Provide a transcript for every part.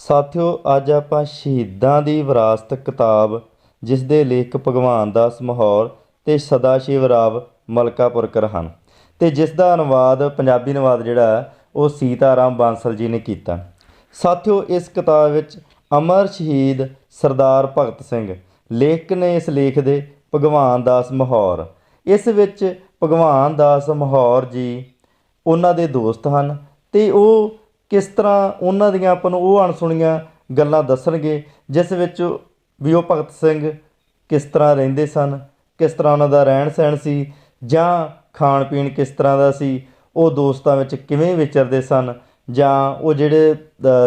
ਸਾਥੀਓ, ਅੱਜ ਆਪਾਂ ਸ਼ਹੀਦਾਂ ਦੀ ਵਿਰਾਸਤ ਕਿਤਾਬ, ਜਿਸ ਦੇ ਲੇਖਕ ਭਗਵਾਨ ਦਾਸ ਮਾਹੌਰ ਅਤੇ ਸਦਾਸ਼ਿਵ ਰਾਵ ਮਲਕਾਪੁਰਕਰ ਹਨ, ਅਤੇ ਜਿਸ ਦਾ ਅਨੁਵਾਦ ਪੰਜਾਬੀ ਅਨੁਵਾਦ ਜਿਹੜਾ ਉਹ ਸੀਤਾਰਾਮ ਬਾਂਸਲ ਜੀ ਨੇ ਕੀਤਾ। ਸਾਥੀਓ, ਇਸ ਕਿਤਾਬ ਵਿੱਚ ਅਮਰ ਸ਼ਹੀਦ ਸਰਦਾਰ ਭਗਤ ਸਿੰਘ ਲੇਖਕ ਨੇ ਇਸ ਲੇਖ ਦੇ ਭਗਵਾਨ ਦਾਸ ਮਾਹੌਰ। ਇਸ ਵਿੱਚ ਭਗਵਾਨ ਦਾਸ ਮਾਹੌਰ ਜੀ ਉਹਨਾਂ ਦੇ ਦੋਸਤ ਹਨ ਅਤੇ ਉਹ ਕਿਸ ਤਰ੍ਹਾਂ ਉਹਨਾਂ ਦੀਆਂ ਆਪਾਂ ਨੂੰ ਉਹ ਅਣਸੁਣੀਆਂ ਗੱਲਾਂ ਦੱਸਣਗੇ, ਜਿਸ ਵਿੱਚ ਵੀ ਉਹ ਭਗਤ ਸਿੰਘ ਕਿਸ ਤਰ੍ਹਾਂ ਰਹਿੰਦੇ ਸਨ, ਕਿਸ ਤਰ੍ਹਾਂ ਉਹਨਾਂ ਦਾ ਰਹਿਣ ਸਹਿਣ ਸੀ, ਜਾਂ ਖਾਣ ਪੀਣ ਕਿਸ ਤਰ੍ਹਾਂ ਦਾ ਸੀ, ਉਹ ਦੋਸਤਾਂ ਵਿੱਚ ਕਿਵੇਂ ਵਿਚਰਦੇ ਸਨ, ਜਾਂ ਉਹ ਜਿਹੜੇ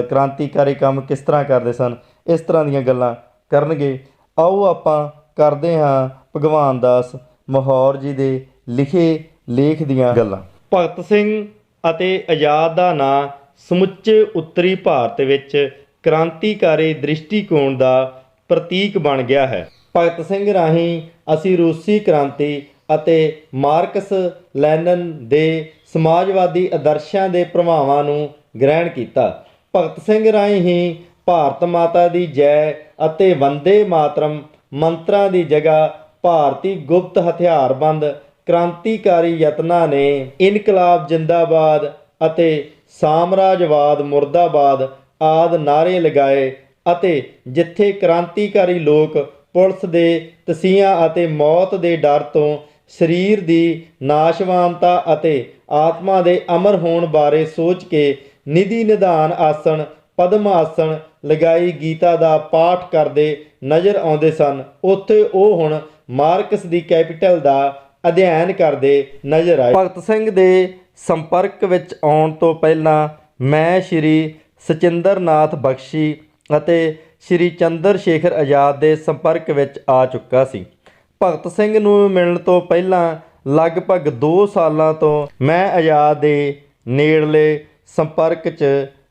ਕ੍ਰਾਂਤੀਕਾਰੀ ਕੰਮ ਕਿਸ ਤਰ੍ਹਾਂ ਕਰਦੇ ਸਨ। ਇਸ ਤਰ੍ਹਾਂ ਦੀਆਂ ਗੱਲਾਂ ਕਰਨਗੇ। ਆਓ ਆਪਾਂ ਕਰਦੇ ਹਾਂ ਭਗਵਾਨ ਦਾਸ ਮਾਹੌਰ ਜੀ ਦੇ ਲਿਖੇ ਲੇਖ ਦੀਆਂ ਗੱਲਾਂ। ਭਗਤ ਸਿੰਘ ਅਤੇ ਆਜ਼ਾਦ ਦਾ ਨਾਂ ਸਮੁੱਚੇ ਉੱਤਰੀ ਭਾਰਤ ਵਿੱਚ ਕ੍ਰਾਂਤੀਕਾਰੀ ਦ੍ਰਿਸ਼ਟੀਕੋਣ ਦਾ ਪ੍ਰਤੀਕ ਬਣ ਗਿਆ ਹੈ। ਭਗਤ ਸਿੰਘ ਰਾਹੀਂ ਅਸੀਂ ਰੂਸੀ ਕ੍ਰਾਂਤੀ ਅਤੇ ਮਾਰਕਸ ਲੈਨਨ ਦੇ ਸਮਾਜਵਾਦੀ ਆਦਰਸ਼ਾਂ ਦੇ ਪ੍ਰਭਾਵਾਂ ਨੂੰ ਗ੍ਰਹਿਣ ਕੀਤਾ। ਭਗਤ ਸਿੰਘ ਰਾਹੀਂ ਹੀ ਭਾਰਤ ਮਾਤਾ ਦੀ ਜੈ ਅਤੇ ਵੰਦੇ ਮਾਤਰਮ ਮੰਤਰਾਂ ਦੀ ਜਗ੍ਹਾ ਭਾਰਤੀ ਗੁਪਤ ਹਥਿਆਰਬੰਦ ਕ੍ਰਾਂਤੀਕਾਰੀ ਯਤਨਾਂ ਨੇ ਇਨਕਲਾਬ ਜਿੰਦਾਬਾਦ ਅਤੇ ਸਾਮਰਾਜਵਾਦ ਮੁਰਦਾਬਾਦ ਆਦਿ ਨਾਅਰੇ ਲਗਾਏ, ਅਤੇ ਜਿੱਥੇ ਕ੍ਰਾਂਤੀਕਾਰੀ ਲੋਕ ਪੁਲਿਸ ਦੇ ਤਸੀਹਿਆਂ ਅਤੇ ਮੌਤ ਦੇ ਡਰ ਤੋਂ ਸਰੀਰ ਦੀ ਨਾਸ਼ਵਾਨਤਾ ਅਤੇ ਆਤਮਾ ਦੇ ਅਮਰ ਹੋਣ ਬਾਰੇ ਸੋਚ ਕੇ ਨਿਧੀ ਨਿਧਾਨ ਆਸਣ ਪਦਮ ਆਸਣ ਲਗਾਈ ਗੀਤਾ ਦਾ ਪਾਠ ਕਰਦੇ ਨਜ਼ਰ ਆਉਂਦੇ ਸਨ, ਉੱਥੇ ਉਹ ਹੁਣ ਮਾਰਕਸ ਦੀ ਕੈਪੀਟਲ ਦਾ ਅਧਿਐਨ ਕਰਦੇ ਨਜ਼ਰ ਆਏ। ਭਗਤ ਸਿੰਘ ਦੇ ਸੰਪਰਕ ਵਿੱਚ ਆਉਣ ਤੋਂ ਪਹਿਲਾਂ ਮੈਂ ਸ਼੍ਰੀ ਸਚਿੰਦਰ ਨਾਥ ਬਖਸ਼ੀ ਅਤੇ ਸ਼੍ਰੀ ਚੰਦਰ ਸ਼ੇਖਰ ਆਜ਼ਾਦ ਦੇ ਸੰਪਰਕ ਵਿੱਚ ਆ ਚੁੱਕਾ ਸੀ। ਭਗਤ ਸਿੰਘ ਨੂੰ ਮਿਲਣ ਤੋਂ ਪਹਿਲਾਂ ਲਗਭਗ 2 ਸਾਲਾਂ ਤੋਂ ਮੈਂ ਆਜ਼ਾਦ ਦੇ ਨੇੜਲੇ ਸੰਪਰਕ 'ਚ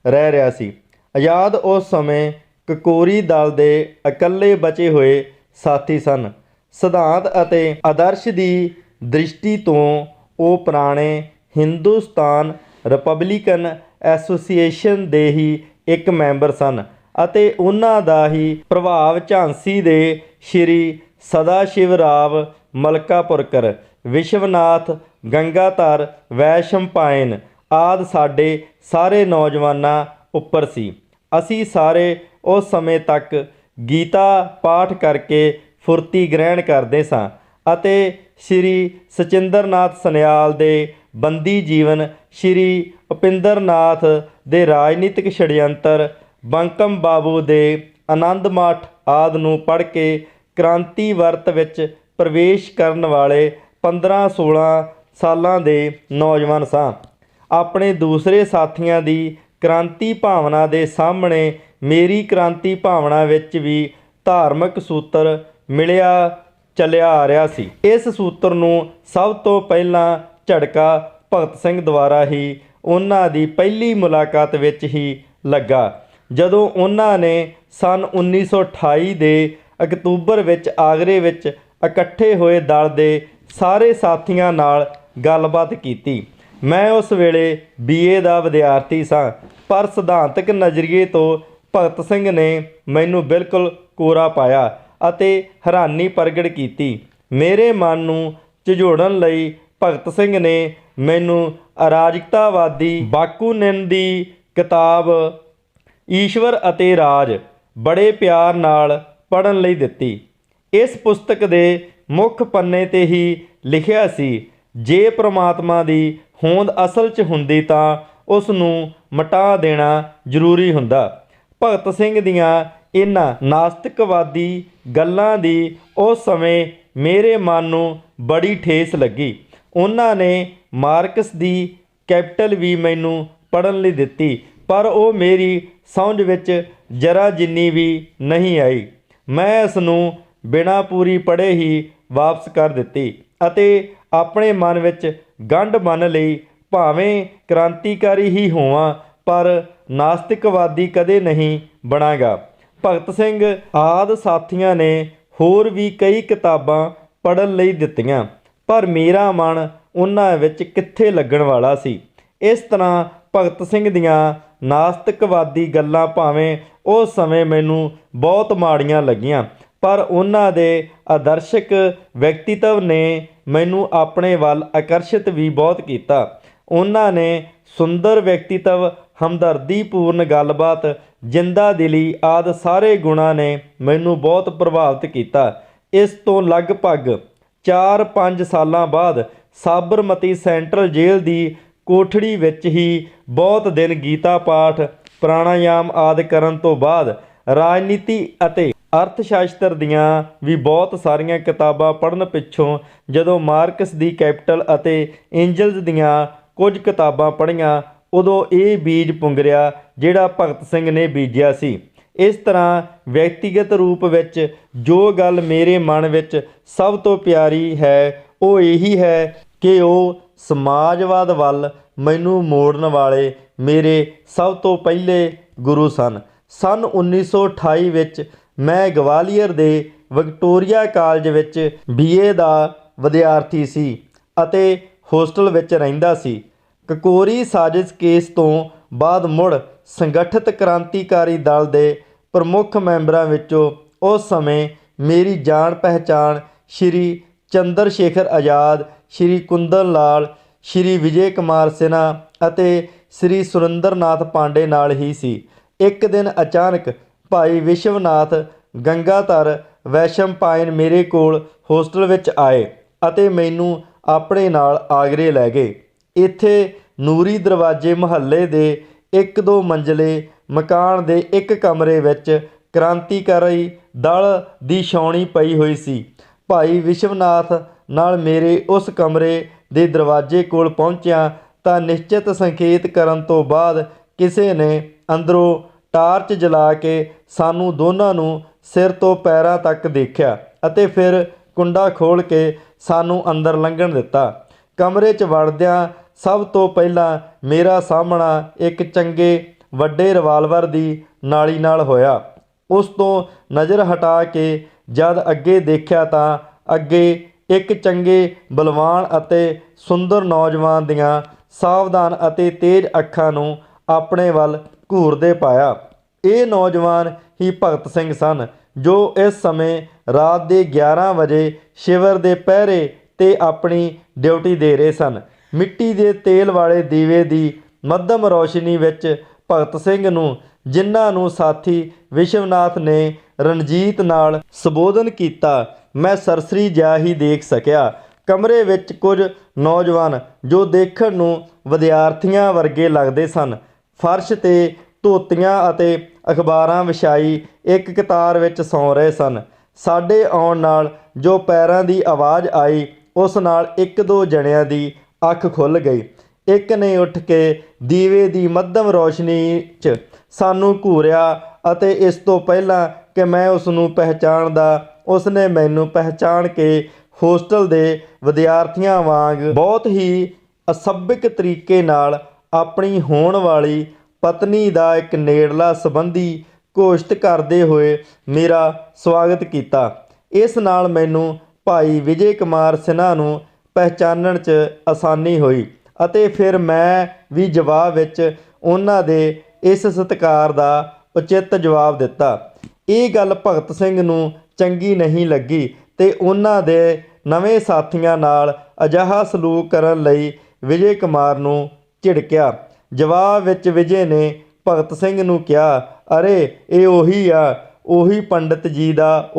ਰਹਿ ਰਿਹਾ ਸੀ। ਆਜ਼ਾਦ ਉਸ ਸਮੇਂ ਕਕੋਰੀ ਦਲ ਦੇ ਇਕੱਲੇ ਬਚੇ ਹੋਏ ਸਾਥੀ ਸਨ। ਸਿਧਾਂਤ ਅਤੇ ਆਦਰਸ਼ ਦੀ ਦ੍ਰਿਸ਼ਟੀ ਤੋਂ ਉਹ ਪੁਰਾਣੇ ਹਿੰਦੁਸਤਾਨ ਰਿਪਬਲਿਕਨ ਐਸੋਸੀਏਸ਼ਨ ਦੇ ਹੀ ਇੱਕ ਮੈਂਬਰ ਸਨ, ਅਤੇ ਉਹਨਾਂ ਦਾ ਹੀ ਪ੍ਰਭਾਵ ਝਾਂਸੀ ਦੇ ਸ਼੍ਰੀ ਸਦਾਸ਼ਿਵ ਰਾਵ ਮਲਕਾਪੁਰਕਰ, ਵਿਸ਼ਵਨਾਥ ਗੰਗਾਧਰ ਵੈਸ਼ੰਪਾਇਨ ਆਦਿ ਸਾਡੇ ਸਾਰੇ ਨੌਜਵਾਨਾਂ ਉੱਪਰ ਸੀ। ਅਸੀਂ ਸਾਰੇ ਉਸ ਸਮੇਂ ਤੱਕ ਗੀਤਾ ਪਾਠ ਕਰਕੇ ਫੁਰਤੀ ਗ੍ਰਹਿਣ ਕਰਦੇ ਸਾਂ, ਅਤੇ ਸ਼੍ਰੀ ਸਚਿੰਦਰ ਨਾਥ ਸਨਿਆਲ ਦੇ ਬੰਦੀ ਜੀਵਨ, ਸ਼੍ਰੀ ਉਪਿੰਦਰ ਨਾਥ ਦੇ ਰਾਜਨੀਤਿਕ ਛੜਯੰਤਰ, ਬੰਕਮ ਬਾਬੂ ਦੇ ਆਨੰਦ ਮਠ ਆਦਿ ਨੂੰ ਪੜ੍ਹ ਕੇ ਕ੍ਰਾਂਤੀ ਵਰਤ ਵਿੱਚ ਪ੍ਰਵੇਸ਼ ਕਰਨ ਵਾਲੇ 15-16 ਸਾਲਾਂ ਦੇ ਨੌਜਵਾਨ ਸਾਂ। ਆਪਣੇ ਦੂਸਰੇ ਸਾਥੀਆਂ ਦੀ ਕ੍ਰਾਂਤੀ ਭਾਵਨਾ ਦੇ ਸਾਹਮਣੇ ਮੇਰੀ ਕ੍ਰਾਂਤੀ ਭਾਵਨਾ ਵਿੱਚ ਵੀ ਧਾਰਮਿਕ ਸੂਤਰ ਮਿਲਿਆ ਚੱਲਿਆ ਆ ਰਿਹਾ ਸੀ। ਇਸ ਸੂਤਰ ਨੂੰ ਸਭ ਤੋਂ ਪਹਿਲਾਂ ਝਟਕਾ ਭਗਤ ਸਿੰਘ ਦੁਆਰਾ ਹੀ ਉਹਨਾਂ ਦੀ ਪਹਿਲੀ ਮੁਲਾਕਾਤ ਵਿੱਚ ਹੀ ਲੱਗਾ, ਜਦੋਂ ਉਹਨਾਂ ਨੇ ਸੰਨ 1928 ਦੇ ਅਕਤੂਬਰ ਵਿੱਚ ਆਗਰੇ ਵਿੱਚ ਇਕੱਠੇ ਹੋਏ ਦਲ ਦੇ ਸਾਰੇ ਸਾਥੀਆਂ ਨਾਲ ਗੱਲਬਾਤ ਕੀਤੀ। ਮੈਂ ਉਸ ਵੇਲੇ BA ਦਾ ਵਿਦਿਆਰਥੀ ਸਾਂ, ਪਰ ਸਿਧਾਂਤਕ ਨਜ਼ਰੀਏ ਤੋਂ ਭਗਤ ਸਿੰਘ ਨੇ ਮੈਨੂੰ ਬਿਲਕੁਲ ਕੋਰਾ ਪਾਇਆ ਅਤੇ ਹੈਰਾਨੀ ਪ੍ਰਗਟ ਕੀਤੀ। ਮੇਰੇ ਮਨ ਨੂੰ ਝਿਜੋੜਨ ਲਈ ਭਗਤ ਸਿੰਘ ਨੇ ਮੈਨੂੰ ਅਰਾਜਕਤਾਵਾਦੀ ਬਾਕੂਨਿਨ ਦੀ ਕਿਤਾਬ ਈਸ਼ਵਰ ਅਤੇ ਰਾਜ ਬੜੇ ਪਿਆਰ ਨਾਲ ਪੜ੍ਹਨ ਲਈ ਦਿੱਤੀ। ਇਸ ਪੁਸਤਕ ਦੇ ਮੁੱਖ ਪੰਨੇ 'ਤੇ ਹੀ ਲਿਖਿਆ ਸੀ, ਜੇ ਪ੍ਰਮਾਤਮਾ ਦੀ ਹੋਂਦ ਅਸਲ 'ਚ ਹੁੰਦੀ ਤਾਂ ਉਸ ਨੂੰ ਮਿਟਾ ਦੇਣਾ ਜ਼ਰੂਰੀ ਹੁੰਦਾ। ਭਗਤ ਸਿੰਘ ਦੀਆਂ ਇਹਨਾਂ ਨਾਸਤਿਕਵਾਦੀ ਗੱਲਾਂ ਦੀ ਉਸ ਸਮੇਂ ਮੇਰੇ ਮਨ ਨੂੰ ਬੜੀ ਠੇਸ ਲੱਗੀ। ਉਹਨਾਂ ਨੇ ਮਾਰਕਸ ਦੀ ਕੈਪੀਟਲ ਵੀ ਮੈਨੂੰ ਪੜ੍ਹਨ ਲਈ ਦਿੱਤੀ, ਪਰ ਉਹ ਮੇਰੀ ਸਮਝ ਵਿੱਚ ਜਰਾ ਜਿੰਨੀ ਵੀ ਨਹੀਂ ਆਈ। ਮੈਂ ਇਸ ਨੂੰ ਬਿਨਾਂ ਪੂਰੀ ਪੜ੍ਹੇ ਹੀ ਵਾਪਸ ਕਰ ਦਿੱਤੀ, ਅਤੇ ਆਪਣੇ ਮਨ ਵਿੱਚ ਗੰਢ ਮੰਨ ਲਈ, ਭਾਵੇਂ ਕ੍ਰਾਂਤੀਕਾਰੀ ਹੀ ਹੋਵਾਂ ਪਰ ਨਾਸਤਿਕਵਾਦੀ ਕਦੇ ਨਹੀਂ ਬਣਾਂਗਾ। ਭਗਤ ਸਿੰਘ ਆਦਿ ਸਾਥੀਆਂ ਨੇ ਹੋਰ ਵੀ ਕਈ ਕਿਤਾਬਾਂ ਪੜ੍ਹਨ ਲਈ ਦਿੱਤੀਆਂ, ਪਰ ਮੇਰਾ ਮਨ ਉਹਨਾਂ ਵਿੱਚ ਕਿੱਥੇ ਲੱਗਣ ਵਾਲਾ ਸੀ। ਇਸ ਤਰ੍ਹਾਂ ਭਗਤ ਸਿੰਘ ਦੀਆਂ ਨਾਸਤਿਕਵਾਦੀ ਗੱਲਾਂ ਭਾਵੇਂ ਉਸ ਸਮੇਂ ਮੈਨੂੰ ਬਹੁਤ ਮਾੜੀਆਂ ਲੱਗੀਆਂ, ਪਰ ਉਹਨਾਂ ਦੇ ਆਦਰਸ਼ਕ ਵਿਅਕਤੀਤਵ ਨੇ ਮੈਨੂੰ ਆਪਣੇ ਵੱਲ ਆਕਰਸ਼ਿਤ ਵੀ ਬਹੁਤ ਕੀਤਾ। ਉਹਨਾਂ ਨੇ ਸੁੰਦਰ ਵਿਅਕਤੀਤਵ, ਹਮਦਰਦੀਪੂਰਨ ਗੱਲਬਾਤ, ਜਿੰਦਾ ਦਿਲੀ ਆਦਿ ਸਾਰੇ ਗੁਣਾਂ ਨੇ ਮੈਨੂੰ ਬਹੁਤ ਪ੍ਰਭਾਵਿਤ ਕੀਤਾ। ਇਸ ਤੋਂ ਲਗਭਗ 4-5 ਸਾਲਾਂ ਬਾਅਦ ਸਾਬਰਮਤੀ ਸੈਂਟਰਲ ਜੇਲ੍ਹ ਦੀ ਕੋਠੜੀ ਵਿੱਚ ਹੀ ਬਹੁਤ ਦਿਨ ਗੀਤਾ ਪਾਠ, ਪ੍ਰਾਣਾਯਾਮ ਆਦਿ ਕਰਨ ਤੋਂ ਬਾਅਦ ਰਾਜਨੀਤੀ ਅਤੇ ਅਰਥ ਸ਼ਾਸਤਰ ਦੀਆਂ ਵੀ ਬਹੁਤ ਸਾਰੀਆਂ ਕਿਤਾਬਾਂ ਪੜ੍ਹਨ ਪਿੱਛੋਂ ਜਦੋਂ ਮਾਰਕਸ ਦੀ ਕੈਪੀਟਲ ਅਤੇ ਐਂਜਲਸ ਦੀਆਂ ਕੁਝ ਕਿਤਾਬਾਂ ਪੜ੍ਹੀਆਂ, ਉਦੋਂ ਇਹ ਬੀਜ ਪੁੰਗਰਿਆ ਜਿਹੜਾ ਭਗਤ ਸਿੰਘ ਨੇ ਬੀਜਿਆ ਸੀ। ਇਸ ਤਰ੍ਹਾਂ ਵਿਅਕਤੀਗਤ ਰੂਪ ਵਿੱਚ ਜੋ ਗੱਲ ਮੇਰੇ ਮਨ ਵਿੱਚ ਸਭ ਤੋਂ ਪਿਆਰੀ ਹੈ ਉਹ ਇਹੀ ਹੈ ਕਿ ਉਹ ਸਮਾਜਵਾਦ ਵੱਲ ਮੈਨੂੰ ਮੋੜਨ ਵਾਲੇ ਮੇਰੇ ਸਭ ਤੋਂ ਪਹਿਲੇ ਗੁਰੂ ਸਨ। ਸੰਨ 1928 ਵਿੱਚ ਮੈਂ ਗਵਾਲੀਅਰ ਦੇ ਵਿਕਟੋਰੀਆ ਕਾਲਜ ਵਿੱਚ BA ਦਾ ਵਿਦਿਆਰਥੀ ਸੀ ਅਤੇ ਹੋਸਟਲ ਵਿੱਚ ਰਹਿੰਦਾ ਸੀ। ਕਕੋਰੀ ਸਾਜ਼ਿਸ਼ ਕੇਸ ਤੋਂ ਬਾਅਦ ਮੁੜ ਸੰਗਠਿਤ ਕ੍ਰਾਂਤੀਕਾਰੀ ਦਲ ਦੇ ਪ੍ਰਮੁੱਖ ਮੈਂਬਰਾਂ ਵਿੱਚੋਂ ਉਸ ਸਮੇਂ ਮੇਰੀ ਜਾਣ ਪਹਿਚਾਣ ਸ਼੍ਰੀ ਚੰਦਰ ਸ਼ੇਖਰ ਆਜ਼ਾਦ, ਸ਼੍ਰੀ ਕੁੰਦਨ ਲਾਲ, ਸ਼੍ਰੀ ਵਿਜੇ ਕੁਮਾਰ ਸਿਨਹਾ ਅਤੇ ਸ਼੍ਰੀ ਸੁਰਿੰਦਰ ਨਾਥ ਪਾਂਡੇ ਨਾਲ ਹੀ ਸੀ। ਇੱਕ ਦਿਨ ਅਚਾਨਕ ਭਾਈ ਵਿਸ਼ਵਨਾਥ ਗੰਗਾਧਰ ਵੈਸ਼ੰਪਾਇਨ ਮੇਰੇ ਕੋਲ ਹੋਸਟਲ ਵਿੱਚ ਆਏ ਅਤੇ ਮੈਨੂੰ ਆਪਣੇ ਨਾਲ ਆਗਰੇ ਲੈ ਗਏ। ਇੱਥੇ ਨੂਰੀ ਦਰਵਾਜ਼ੇ ਮੁਹੱਲੇ ਦੇ 1-2 ਮੰਜ਼ਲੇ ਮਕਾਨ ਦੇ ਇੱਕ ਕਮਰੇ ਵਿੱਚ ਕ੍ਰਾਂਤੀਕਾਰੀ ਦਲ ਦੀ ਛਾਉਣੀ ਪਈ ਹੋਈ ਸੀ। ਭਾਈ ਵਿਸ਼ਵਨਾਥ ਨਾਲ ਮੇਰੇ ਉਸ ਕਮਰੇ ਦੇ ਦਰਵਾਜ਼ੇ ਕੋਲ ਪਹੁੰਚਿਆ ਤਾਂ ਨਿਸ਼ਚਿਤ ਸੰਕੇਤ ਕਰਨ ਤੋਂ ਬਾਅਦ ਕਿਸੇ ਨੇ ਅੰਦਰੋਂ ਟਾਰਚ ਜਲਾ ਕੇ ਸਾਨੂੰ ਦੋਨਾਂ ਨੂੰ ਸਿਰ ਤੋਂ ਪੈਰਾਂ ਤੱਕ ਦੇਖਿਆ ਅਤੇ ਫਿਰ ਕੁੰਡਾ ਖੋਲ੍ਹ ਕੇ ਸਾਨੂੰ ਅੰਦਰ ਲੰਘਣ ਦਿੱਤਾ। ਕਮਰੇ 'ਚ ਵੜਦਿਆਂ ਸਭ ਤੋਂ ਪਹਿਲਾਂ ਮੇਰਾ ਸਾਹਮਣਾ ਇੱਕ ਚੰਗੇ ਵੱਡੇ ਰਿਵਾਲਵਰ ਦੀ ਨਾਲੀ ਨਾਲ ਹੋਇਆ। ਉਸ ਤੋਂ ਨਜ਼ਰ ਹਟਾ ਕੇ ਜਦ ਅੱਗੇ ਦੇਖਿਆ ਤਾਂ ਅੱਗੇ ਇੱਕ ਚੰਗੇ ਬਲਵਾਨ ਅਤੇ ਸੁੰਦਰ ਨੌਜਵਾਨ ਦੀਆਂ ਸਾਵਧਾਨ ਅਤੇ ਤੇਜ਼ ਅੱਖਾਂ ਨੂੰ ਆਪਣੇ ਵੱਲ ਘੂਰਦੇ ਪਾਇਆ। ਇਹ ਨੌਜਵਾਨ ਹੀ ਭਗਤ ਸਿੰਘ ਸਨ ਜੋ ਇਸ ਸਮੇਂ ਰਾਤ ਦੇ 11 ਵਜੇ ਸ਼ਿਵਰ ਦੇ ਪਹਿਰੇ 'ਤੇ ਆਪਣੀ ਡਿਊਟੀ ਦੇ ਰਹੇ ਸਨ। ਮਿੱਟੀ ਦੇ ਤੇਲ ਵਾਲੇ ਦੀਵੇ ਦੀ ਮੱਧਮ ਰੌਸ਼ਨੀ ਵਿੱਚ ਭਗਤ ਸਿੰਘ ਨੂੰ, ਜਿਨ੍ਹਾਂ ਨੂੰ ਸਾਥੀ ਵਿਸ਼ਵਨਾਥ ਨੇ ਰਣਜੀਤ ਨਾਲ ਸੰਬੋਧਨ ਕੀਤਾ, ਮੈਂ ਸਰਸਰੀ ਜਿਹਾ ਹੀ ਦੇਖ ਸਕਿਆ। ਕਮਰੇ ਵਿੱਚ ਕੁਝ ਨੌਜਵਾਨ ਜੋ ਦੇਖਣ ਨੂੰ ਵਿਦਿਆਰਥੀਆਂ ਵਰਗੇ ਲੱਗਦੇ ਸਨ, ਫਰਸ਼ 'ਤੇ ਧੋਤੀਆਂ ਅਤੇ ਅਖਬਾਰਾਂ ਵਿਛਾਈ ਇੱਕ ਕਤਾਰ ਵਿੱਚ ਸੌਂ ਰਹੇ ਸਨ। ਸਾਡੇ ਆਉਣ ਨਾਲ ਜੋ ਪੈਰਾਂ ਦੀ ਆਵਾਜ਼ ਆਈ, ਉਸ ਨਾਲ 1-2 ਜਣਿਆਂ ਦੀ ਅੱਖ ਖੁੱਲ੍ਹ ਗਈ। ਇੱਕ ਨੇ ਉੱਠ ਕੇ ਦੀਵੇ ਦੀ ਮੱਧਮ ਰੌਸ਼ਨੀ 'ਚ ਸਾਨੂੰ ਘੂਰਿਆ ਅਤੇ ਇਸ ਤੋਂ ਪਹਿਲਾਂ ਕਿ ਮੈਂ ਉਸ ਨੂੰ ਪਹਿਚਾਣਦਾ, ਉਸ ਨੇ ਮੈਨੂੰ ਪਹਿਚਾਣ ਕੇ ਹੋਸਟਲ ਦੇ ਵਿਦਿਆਰਥੀਆਂ ਵਾਂਗ ਬਹੁਤ ਹੀ ਅਸੱਭਿਕ ਤਰੀਕੇ ਨਾਲ ਆਪਣੀ ਹੋਣ ਵਾਲੀ ਪਤਨੀ ਦਾ ਇੱਕ ਨੇੜਲਾ ਸੰਬੰਧੀ ਘੋਸ਼ਿਤ ਕਰਦੇ ਹੋਏ ਮੇਰਾ ਸਵਾਗਤ ਕੀਤਾ। ਇਸ ਨਾਲ ਮੈਨੂੰ ਭਾਈ ਵਿਜੇ ਕੁਮਾਰ ਸਿਨਹਾ ਨੂੰ ਪਹਿਚਾਨਣ 'ਚ ਆਸਾਨੀ ਹੋਈ ਅਤੇ ਫਿਰ ਮੈਂ ਵੀ ਜਵਾਬ ਵਿੱਚ ਉਹਨਾਂ ਦੇ ਇਸ ਸਤਿਕਾਰ ਦਾ ਉਚਿਤ ਜਵਾਬ ਦਿੱਤਾ। ਇਹ ਗੱਲ ਭਗਤ ਸਿੰਘ ਨੂੰ ਚੰਗੀ ਨਹੀਂ ਲੱਗੀ ਤੇ ਉਹਨਾਂ ਦੇ ਨਵੇਂ ਸਾਥੀਆਂ ਨਾਲ ਅਜਿਹਾ ਸਲੂਕ ਕਰਨ ਲਈ ਵਿਜੇ ਕੁਮਾਰ ਨੂੰ ਝਿੜਕਿਆ। ਜਵਾਬ ਵਿੱਚ ਵਿਜੇ ਨੇ ਭਗਤ ਸਿੰਘ ਨੂੰ ਕਿਹਾ, ਅਰੇ ਇਹ ਉਹੀ ਆ, ਉਹੀ ਪੰਡਿਤ ਜੀ ਦਾ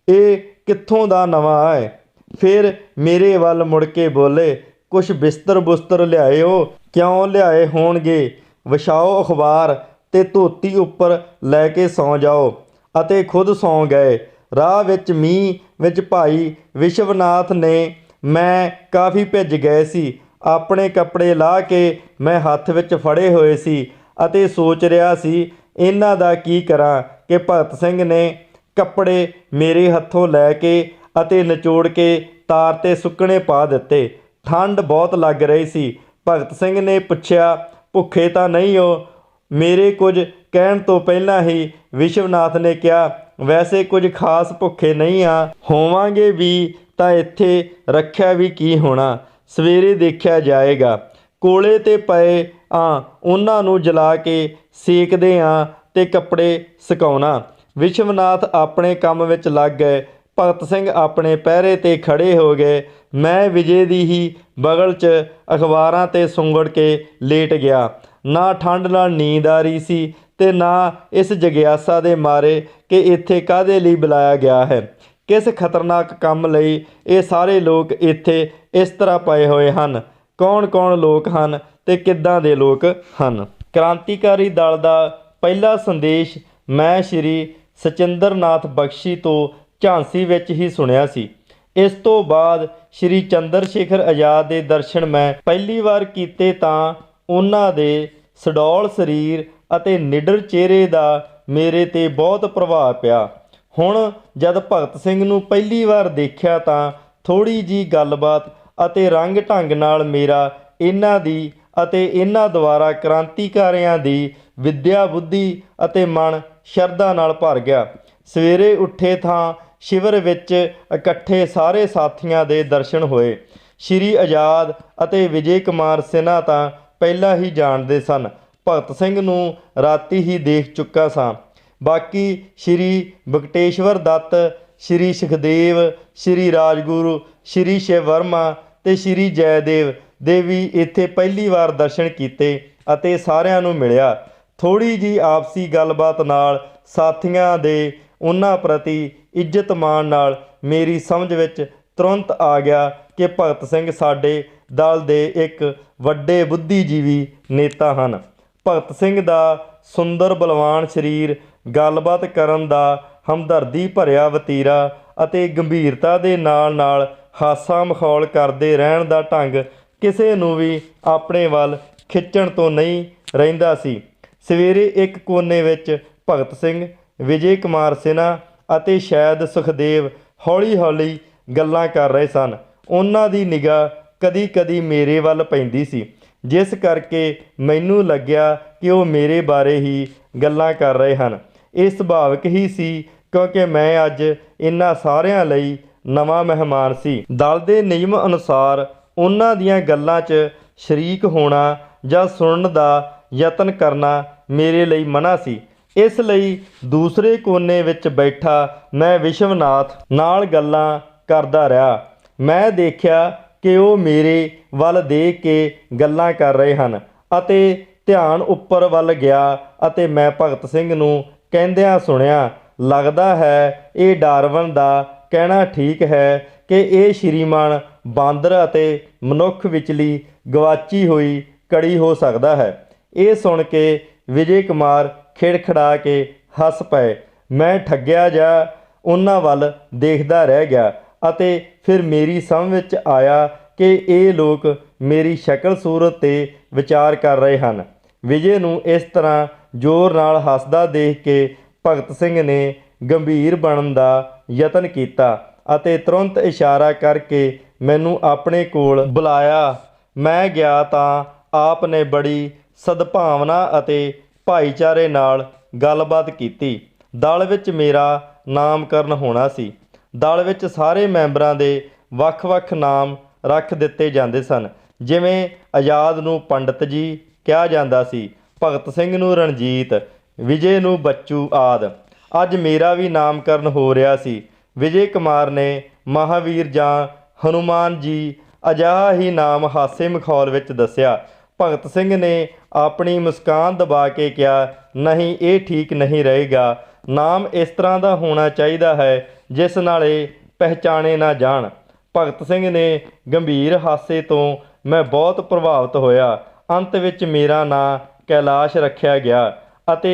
ਇਹ ਕਿੱਥੋਂ ਦਾ ਨਵਾਂ ਹੈ। ਫਿਰ ਮੇਰੇ ਵੱਲ ਮੁੜ ਕੇ ਬੋਲੇ, ਕੁਛ ਬਿਸਤਰ ਬੁਸਤਰ ਲਿਆਇਓ। ਕਿਉਂ ਲਿਆਏ ਹੋਣਗੇ, ਵਿਛਾਓ ਅਖਬਾਰ ਤੇ ਧੋਤੀ ਉੱਪਰ ਲੈ ਕੇ ਸੌਂ ਜਾਓ ਅਤੇ ਖੁਦ ਸੌਂ ਗਏ। ਰਾਹ ਵਿੱਚ ਮੀਂਹ ਵਿੱਚ ਭਾਈ ਵਿਸ਼ਵਨਾਥ ਨੇ, ਮੈਂ ਕਾਫੀ ਭਿੱਜ ਗਏ ਸੀ, ਆਪਣੇ ਕੱਪੜੇ ਲਾਹ ਕੇ ਮੈਂ ਹੱਥ ਵਿੱਚ ਫੜੇ ਹੋਏ ਸੀ ਅਤੇ ਸੋਚ ਰਿਹਾ ਸੀ ਇਹਨਾਂ ਦਾ ਕੀ ਕਰਾਂ ਕਿ ਭਗਤ ਸਿੰਘ ਨੇ ਕੱਪੜੇ ਮੇਰੇ ਹੱਥੋਂ ਲੈ ਕੇ ਅਤੇ ਨਿਚੋੜ ਕੇ ਤਾਰ 'ਤੇ ਸੁੱਕਣੇ ਪਾ ਦਿੱਤੇ। ਠੰਡ ਬਹੁਤ ਲੱਗ ਰਹੀ ਸੀ। ਭਗਤ ਸਿੰਘ ਨੇ ਪੁੱਛਿਆ, ਭੁੱਖੇ ਤਾਂ ਨਹੀਂ ਹੋ? ਮੇਰੇ ਕੁਝ ਕਹਿਣ ਤੋਂ ਪਹਿਲਾਂ ਹੀ ਵਿਸ਼ਵਨਾਥ ਨੇ ਕਿਹਾ, ਵੈਸੇ ਕੁਝ ਖਾਸ ਭੁੱਖੇ ਨਹੀਂ ਆ, ਹੋਵਾਂਗੇ ਵੀ ਤਾਂ ਇੱਥੇ ਰੱਖਿਆ ਵੀ ਕੀ ਹੋਣਾ, ਸਵੇਰੇ ਦੇਖਿਆ ਜਾਏਗਾ। ਕੋਲੇ 'ਤੇ ਪਏ ਆ ਉਹਨਾਂ ਨੂੰ ਜਲਾ ਕੇ ਸੇਕਦੇ ਹਾਂ ਅਤੇ ਕੱਪੜੇ ਸੁਕਾਉਣਾ। ਵਿਸ਼ਵਨਾਥ ਆਪਣੇ ਕੰਮ ਵਿੱਚ ਲੱਗ ਗਏ। ਭਗਤ ਸਿੰਘ ਆਪਣੇ ਪਹਿਰੇ 'ਤੇ ਖੜ੍ਹੇ ਹੋ ਗਏ। ਮੈਂ ਵਿਜੇ ਦੀ ਹੀ ਬਗਲ 'ਚ ਅਖਬਾਰਾਂ 'ਤੇ ਸੁੰਗੜ ਕੇ ਲੇਟ ਗਿਆ। ਨਾ ਠੰਡ ਨਾਲ ਨੀਂਦ ਆ ਰਹੀ ਸੀ ਅਤੇ ਨਾ ਇਸ ਜਗਿਆਸਾ ਦੇ ਮਾਰੇ ਕਿ ਇੱਥੇ ਕਾਹਦੇ ਲਈ ਬੁਲਾਇਆ ਗਿਆ ਹੈ, ਕਿਸ ਖਤਰਨਾਕ ਕੰਮ ਲਈ ਇਹ ਸਾਰੇ ਲੋਕ ਇੱਥੇ ਇਸ ਤਰ੍ਹਾਂ ਪਏ ਹੋਏ ਹਨ, ਕੌਣ ਕੌਣ ਲੋਕ ਹਨ ਅਤੇ ਕਿੱਦਾਂ ਦੇ ਲੋਕ ਹਨ। ਕ੍ਰਾਂਤੀਕਾਰੀ ਦਲ ਦਾ ਪਹਿਲਾ ਸੰਦੇਸ਼ ਮੈਂ ਸ਼੍ਰੀ ਸਚਿੰਦਰ ਨਾਥ ਬਖਸ਼ੀ ਤੋਂ ਝਾਂਸੀ ਵਿੱਚ ਹੀ ਸੁਣਿਆ ਸੀ। ਇਸ ਤੋਂ ਬਾਅਦ ਸ਼੍ਰੀ ਚੰਦਰ ਸ਼ੇਖਰ ਆਜ਼ਾਦ ਦੇ ਦਰਸ਼ਨ ਮੈਂ ਪਹਿਲੀ ਵਾਰ ਕੀਤੇ ਤਾਂ ਉਹਨਾਂ ਦੇ ਸਡੌਲ ਸਰੀਰ ਅਤੇ ਨਿਡਰ ਚਿਹਰੇ ਦਾ ਮੇਰੇ 'ਤੇ ਬਹੁਤ ਪ੍ਰਭਾਵ ਪਿਆ। ਹੁਣ ਜਦ ਭਗਤ ਸਿੰਘ ਨੂੰ ਪਹਿਲੀ ਵਾਰ ਦੇਖਿਆ ਤਾਂ ਥੋੜ੍ਹੀ ਜਿਹੀ ਗੱਲਬਾਤ ਅਤੇ ਰੰਗ ਢੰਗ ਨਾਲ ਮੇਰਾ ਇਹਨਾਂ ਦੀ ਅਤੇ ਇਹਨਾਂ ਦੁਆਰਾ ਕ੍ਰਾਂਤੀਕਾਰੀਆਂ ਦੀ ਵਿੱਦਿਆ ਬੁੱਧੀ ਅਤੇ ਮਨ ਸ਼ਰਧਾ ਨਾਲ ਭਰ ਗਿਆ। ਸਵੇਰੇ ਉੱਠੇ ਥਾਂ ਸ਼ਿਵਰ ਵਿੱਚ ਇਕੱਠੇ ਸਾਰੇ ਸਾਥੀਆਂ ਦੇ ਦਰਸ਼ਨ ਹੋਏ। ਸ਼੍ਰੀ ਆਜ਼ਾਦ ਅਤੇ ਵਿਜੇ ਕੁਮਾਰ ਸਿਨਹਾ ਤਾਂ ਪਹਿਲਾਂ ਹੀ ਜਾਣਦੇ ਸਨ। ਭਗਤ ਸਿੰਘ ਨੂੰ ਰਾਤੀ ਹੀ ਦੇਖ ਚੁੱਕਾ ਸਾਂ। ਬਾਕੀ ਸ਼੍ਰੀ ਬਕਟੇਸ਼ਵਰ ਦੱਤ, ਸ਼੍ਰੀ ਸੁਖਦੇਵ, ਸ਼੍ਰੀ ਰਾਜਗੁਰੂ, ਸ਼੍ਰੀ ਸ਼ਿਵ ਵਰਮਾ ਅਤੇ ਸ਼੍ਰੀ ਜੈਦੇਵ ਦੇ ਵੀ ਇੱਥੇ ਪਹਿਲੀ ਵਾਰ ਦਰਸ਼ਨ ਕੀਤੇ ਅਤੇ ਸਾਰਿਆਂ ਨੂੰ ਮਿਲਿਆ। ਥੋੜ੍ਹੀ ਜਿਹੀ ਆਪਸੀ ਗੱਲਬਾਤ ਨਾਲ ਸਾਥੀਆਂ ਦੇ ਉਹਨਾਂ ਪ੍ਰਤੀ ਇੱਜ਼ਤ ਮਾਣ ਨਾਲ ਮੇਰੀ ਸਮਝ ਵਿੱਚ ਤੁਰੰਤ ਆ ਗਿਆ ਕਿ ਭਗਤ ਸਿੰਘ ਸਾਡੇ ਦਲ ਦੇ ਇੱਕ ਵੱਡੇ ਬੁੱਧੀਜੀਵੀ ਨੇਤਾ ਹਨ। ਭਗਤ ਸਿੰਘ ਦਾ ਸੁੰਦਰ ਬਲਵਾਨ ਸਰੀਰ, ਗੱਲਬਾਤ ਕਰਨ ਦਾ ਹਮਦਰਦੀ ਭਰਿਆ ਵਤੀਰਾ ਅਤੇ ਗੰਭੀਰਤਾ ਦੇ ਨਾਲ ਨਾਲ ਹਾਸਾ ਮਖੌਲ ਕਰਦੇ ਰਹਿਣ ਦਾ ਢੰਗ ਕਿਸੇ ਨੂੰ ਵੀ ਆਪਣੇ ਵੱਲ ਖਿੱਚਣ ਤੋਂ ਨਹੀਂ ਰਹਿੰਦਾ ਸੀ। ਸਵੇਰੇ ਇੱਕ ਕੋਨੇ ਵਿੱਚ ਭਗਤ ਸਿੰਘ, ਵਿਜੇ ਕੁਮਾਰ ਸਿਨਹਾ ਅਤੇ ਸ਼ਾਇਦ ਸੁਖਦੇਵ ਹੌਲੀ ਹੌਲੀ ਗੱਲਾਂ ਕਰ ਰਹੇ ਸਨ। ਉਹਨਾਂ ਦੀ ਨਿਗਾਹ ਕਦੀ ਕਦੀ ਮੇਰੇ ਵੱਲ ਪੈਂਦੀ ਸੀ, ਜਿਸ ਕਰਕੇ ਮੈਨੂੰ ਲੱਗਿਆ ਕਿ ਉਹ ਮੇਰੇ ਬਾਰੇ ਹੀ ਗੱਲਾਂ ਕਰ ਰਹੇ ਹਨ। ਇਹ ਸੁਭਾਵਿਕ ਹੀ ਸੀ ਕਿਉਂਕਿ ਮੈਂ ਅੱਜ ਇਹਨਾਂ ਸਾਰਿਆਂ ਲਈ ਨਵਾਂ ਮਹਿਮਾਨ ਸੀ। ਦਲ ਦੇ ਨਿਯਮ ਅਨੁਸਾਰ ਉਹਨਾਂ ਦੀਆਂ ਗੱਲਾਂ 'ਚ ਸ਼ਰੀਕ ਹੋਣਾ ਜਾਂ ਸੁਣਨ ਦਾ ਯਤਨ ਕਰਨਾ ਮੇਰੇ ਲਈ ਮਨ੍ਹਾ ਸੀ। ਇਸ ਲਈ ਦੂਸਰੇ ਕੋਨੇ ਵਿੱਚ ਬੈਠਾ ਮੈਂ ਵਿਸ਼ਵਨਾਥ ਨਾਲ ਗੱਲਾਂ ਕਰਦਾ ਰਿਹਾ। ਮੈਂ ਦੇਖਿਆ ਕਿ ਉਹ ਮੇਰੇ ਵੱਲ ਦੇਖ ਕੇ ਗੱਲਾਂ ਕਰ ਰਹੇ ਹਨ ਅਤੇ ਧਿਆਨ ਉੱਪਰ ਵੱਲ ਗਿਆ ਅਤੇ ਮੈਂ ਭਗਤ ਸਿੰਘ ਨੂੰ ਕਹਿੰਦਿਆਂ ਸੁਣਿਆ, ਲੱਗਦਾ ਹੈ ਇਹ ਡਾਰਵਨ ਦਾ ਕਹਿਣਾ ਠੀਕ ਹੈ ਕਿ ਇਹ ਸ਼੍ਰੀਮਾਨ ਬਾਂਦਰ ਅਤੇ ਮਨੁੱਖ ਵਿਚਲੀ ਗਵਾਚੀ ਹੋਈ ਕੜੀ ਹੋ ਸਕਦਾ ਹੈ। ਇਹ ਸੁਣ ਕੇ ਵਿਜੇ ਕੁਮਾਰ ਖਿੜਖੜਾ ਕੇ ਹੱਸ ਪਏ। ਮੈਂ ਠੱਗਿਆ ਜਿਹਾ ਉਹਨਾਂ ਵੱਲ ਦੇਖਦਾ ਰਹਿ ਗਿਆ ਅਤੇ ਫਿਰ ਮੇਰੀ ਸਮਝ ਵਿੱਚ ਆਇਆ ਕਿ ਇਹ ਲੋਕ ਮੇਰੀ ਸ਼ਕਲ ਸੂਰਤ 'ਤੇ ਵਿਚਾਰ ਕਰ ਰਹੇ ਹਨ। ਵਿਜੇ ਨੂੰ ਇਸ ਤਰ੍ਹਾਂ ਜ਼ੋਰ ਨਾਲ ਹੱਸਦਾ ਦੇਖ ਕੇ ਭਗਤ ਸਿੰਘ ਨੇ ਗੰਭੀਰ ਬਣਨ ਦਾ ਯਤਨ ਕੀਤਾ ਅਤੇ ਤੁਰੰਤ ਇਸ਼ਾਰਾ ਕਰਕੇ ਮੈਨੂੰ ਆਪਣੇ ਕੋਲ ਬੁਲਾਇਆ। ਮੈਂ ਗਿਆ ਤਾਂ ਆਪ ਨੇ ਬੜੀ ਸਦਭਾਵਨਾ ਅਤੇ ਭਾਈਚਾਰੇ ਨਾਲ ਗੱਲਬਾਤ ਕੀਤੀ। ਦਲ ਵਿੱਚ ਮੇਰਾ ਨਾਮਕਰਨ ਹੋਣਾ ਸੀ। ਦਲ ਵਿੱਚ ਸਾਰੇ ਮੈਂਬਰਾਂ ਦੇ ਵੱਖ-ਵੱਖ ਨਾਮ ਰੱਖ ਦਿੱਤੇ ਜਾਂਦੇ ਸਨ। ਜਿਵੇਂ ਆਜ਼ਾਦ ਨੂੰ ਪੰਡਤ ਜੀ ਕਿਹਾ ਜਾਂਦਾ ਸੀ, ਭਗਤ ਸਿੰਘ ਨੂੰ ਰਣਜੀਤ, ਵਿਜੇ ਨੂੰ ਬੱਚੂ ਆਦਿ। ਅੱਜ ਮੇਰਾ ਵੀ ਨਾਮਕਰਨ ਹੋ ਰਿਹਾ ਸੀ। ਵਿਜੇ ਕੁਮਾਰ ਨੇ ਮਹਾਵੀਰ ਜਾਂ ਹਨੂਮਾਨ ਜੀ ਅਜਿਹਾ ਹੀ ਨਾਮ ਹਾਸੇ ਮਖੌਲ ਵਿੱਚ ਦੱਸਿਆ। ਭਗਤ ਸਿੰਘ ਨੇ ਆਪਣੀ ਮੁਸਕਾਨ ਦਬਾ ਕੇ ਕਿਹਾ, ਨਹੀਂ, ਇਹ ਠੀਕ ਨਹੀਂ ਰਹੇਗਾ। ਨਾਮ ਇਸ ਤਰ੍ਹਾਂ ਦਾ ਹੋਣਾ ਚਾਹੀਦਾ ਹੈ ਜਿਸ ਨਾਲ ਇਹ ਪਹਿਚਾਣੇ ਨਾ ਜਾਣ। ਭਗਤ ਸਿੰਘ ਨੇ ਗੰਭੀਰ ਹਾਸੇ ਤੋਂ ਮੈਂ ਬਹੁਤ ਪ੍ਰਭਾਵਿਤ ਹੋਇਆ। ਅੰਤ ਵਿੱਚ ਮੇਰਾ ਨਾਂ ਕੈਲਾਸ਼ ਰੱਖਿਆ ਗਿਆ ਅਤੇ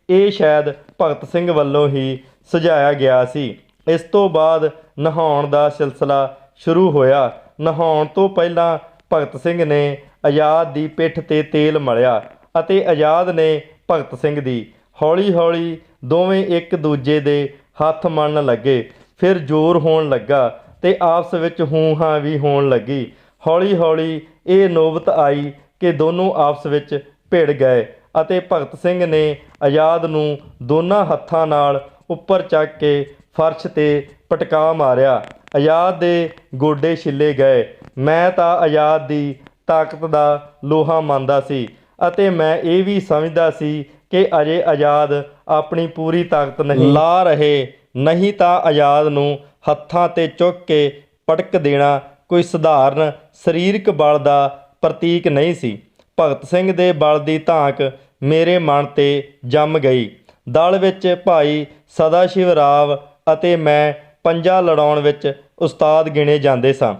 ਇਹ ਸ਼ਾਇਦ ਭਗਤ ਸਿੰਘ ਵੱਲੋਂ ਹੀ ਸੁਝਾਇਆ ਗਿਆ ਸੀ। ਇਸ ਤੋਂ ਬਾਅਦ ਨਹਾਉਣ ਦਾ ਸਿਲਸਿਲਾ ਸ਼ੁਰੂ ਹੋਇਆ। ਨਹਾਉਣ ਤੋਂ ਪਹਿਲਾਂ ਭਗਤ ਸਿੰਘ ਨੇ ਆਜ਼ਾਦ ਦੀ ਪਿੱਠ 'ਤੇ ਤੇਲ ਮਲਿਆ ਅਤੇ ਆਜ਼ਾਦ ਨੇ ਭਗਤ ਸਿੰਘ ਦੀ। ਹੌਲੀ ਹੌਲੀ ਦੋਵੇਂ ਇੱਕ ਦੂਜੇ ਦੇ ਹੱਥ ਮੰਨਣ ਲੱਗੇ। ਫਿਰ ਜ਼ੋਰ ਹੋਣ ਲੱਗਾ ਅਤੇ ਆਪਸ ਵਿੱਚ ਹੂੰ-ਹਾਂ ਵੀ ਹੋਣ ਲੱਗੀ। ਹੌਲੀ ਹੌਲੀ ਇਹ ਨੌਬਤ ਆਈ ਕਿ ਦੋਨੋਂ ਆਪਸ ਵਿੱਚ ਭਿੜ ਗਏ ਅਤੇ ਭਗਤ ਸਿੰਘ ਨੇ ਆਜ਼ਾਦ ਨੂੰ ਦੋਨਾਂ ਹੱਥਾਂ ਨਾਲ ਉੱਪਰ ਚੱਕ ਕੇ ਫਰਸ਼ 'ਤੇ ਪਟਕਾ ਮਾਰਿਆ। ਆਜ਼ਾਦ ਦੇ ਗੋਡੇ ਛਿੱਲੇ ਗਏ। ਮੈਂ ਤਾਂ ਆਜ਼ਾਦ ਦੀ ਤਾਕਤ ਦਾ ਲੋਹਾ ਮੰਨਦਾ ਸੀ ਅਤੇ ਮੈਂ ਇਹ ਵੀ ਸਮਝਦਾ ਸੀ ਕਿ ਅਜੇ ਆਜ਼ਾਦ ਆਪਣੀ ਪੂਰੀ ਤਾਕਤ ਨਹੀਂ ਲਾ ਰਹੇ, ਨਹੀਂ ਤਾਂ ਆਜ਼ਾਦ ਨੂੰ ਹੱਥਾਂ 'ਤੇ ਚੁੱਕ ਕੇ ਪਟਕ ਦੇਣਾ ਕੋਈ ਸਧਾਰਨ ਸਰੀਰਕ ਬਲ ਦਾ ਪ੍ਰਤੀਕ ਨਹੀਂ ਸੀ। ਭਗਤ ਸਿੰਘ ਦੇ ਬਲ ਦੀ ਧਾਕ ਮੇਰੇ ਮਨ 'ਤੇ ਜੰਮ ਗਈ। ਦਲ ਵਿੱਚ ਭਾਈ ਸਦਾ ਸ਼ਿਵ ਰਾਵ ਅਤੇ ਮੈਂ ਪੰਜਾ ਲੜਾਉਣ ਵਿੱਚ ਉਸਤਾਦ ਗਿਣੇ ਜਾਂਦੇ ਸਾਂ।